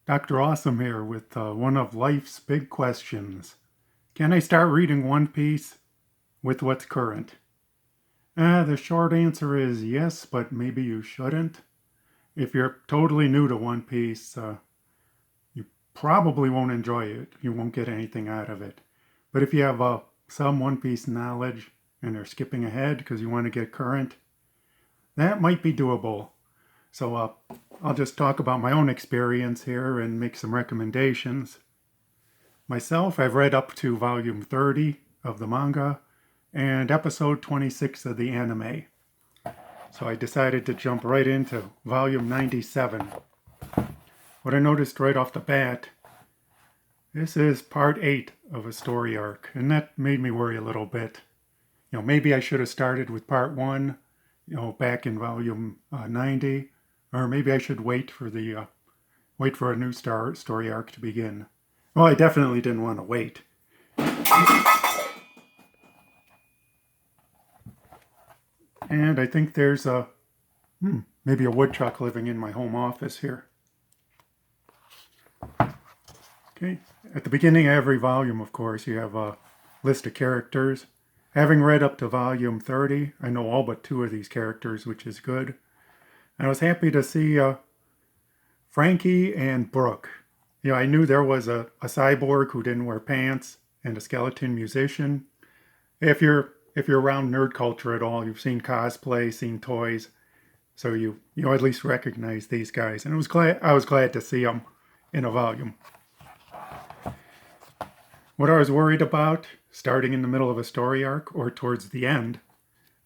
Dr. Awesome here with one of life's big questions. Can I start reading One Piece with what's current? The short answer is yes, but maybe you shouldn't. If you're totally new to One Piece, you probably won't enjoy it. You won't get anything out of it. But if you have some One Piece knowledge and are skipping ahead because you want to get current, that might be doable. So I'll just talk about my own experience here and make some recommendations. Myself, I've read up to volume 30 of the manga and episode 26 of the anime. So I decided to jump right into volume 97. What I noticed right off the bat, this is part 8 of a story arc, and that made me worry a little bit. Maybe I should have started with part 1, back in volume 90, or maybe I should wait for a new story arc to begin. Well, I definitely didn't want to wait. And I think there's maybe a woodchuck living in my home office here. Okay, at the beginning of every volume, of course, you have a list of characters. Having read up to volume 30, I know all but 2 of these characters, which is good. And I was happy to see Franky and Brook. I knew there was a cyborg who didn't wear pants and a skeleton musician. If you're around nerd culture at all, you've seen cosplay, seen toys, so you at least recognize these guys. And I was glad to see them in a volume. What I was worried about, starting in the middle of a story arc or towards the end,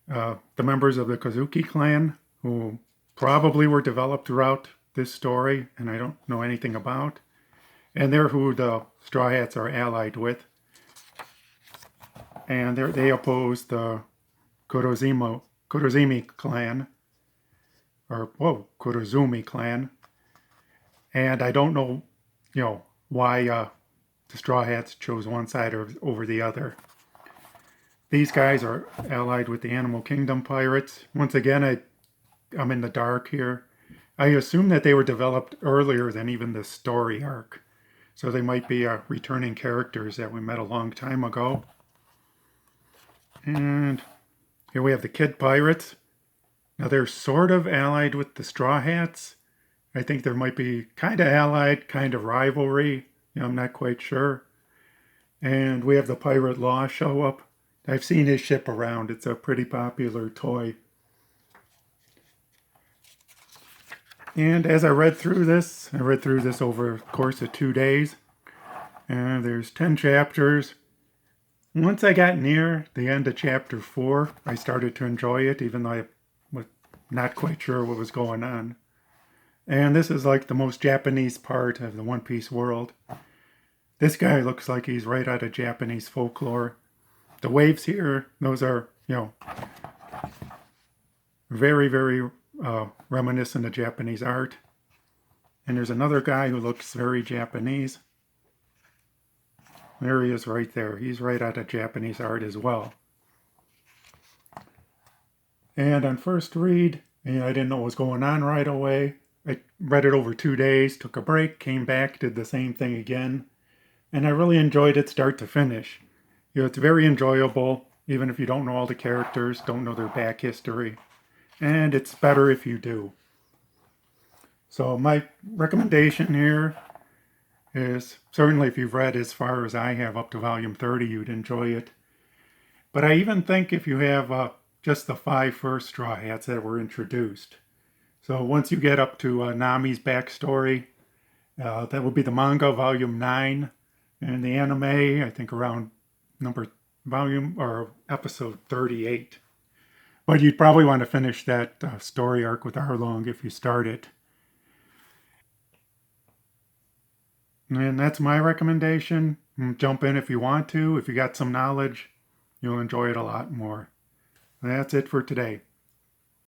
the members of the Kozuki clan, who probably were developed throughout this story, and I don't know anything about, and they're who the Straw Hats are allied with. And they oppose the Kurozumi clan, Kurozumi clan. And I don't know, why the Straw Hats chose one side over the other. These guys are allied with the Animal Kingdom pirates. Once again, I'm in the dark here. I assume that they were developed earlier than even the story arc. So they might be returning characters that we met a long time ago. And here we have the Kid Pirates. Now they're sort of allied with the Straw Hats. I think there might be kind of allied, kind of rivalry. I'm not quite sure. And we have the Pirate Law show up. I've seen his ship around. It's a pretty popular toy. And as I read through this over the course of 2 days. And there's 10 chapters. Once I got near the end of chapter 4, I started to enjoy it, even though I was not quite sure what was going on. And this is like the most Japanese part of the One Piece world. This guy looks like he's right out of Japanese folklore. The waves here, those are, very, very reminiscent of Japanese art. And there's another guy who looks very Japanese. There he is right there. He's right out of Japanese art as well. And on first read, I didn't know what was going on right away. I read it over 2 days, took a break, came back, did the same thing again. And I really enjoyed it start to finish. It's very enjoyable, even if you don't know all the characters, don't know their back history. And it's better if you do. So my recommendation here is, certainly if you've read as far as I have up to volume 30, you'd enjoy it. But I even think if you have just the 5 first Straw Hats that were introduced. So once you get up to Nami's backstory, that will be the manga, volume 9, and the anime, I think around episode 38. But you'd probably want to finish that story arc with Arlong if you start it. And that's my recommendation. Jump in if you want to. If you got some knowledge, you'll enjoy it a lot more. That's it for today.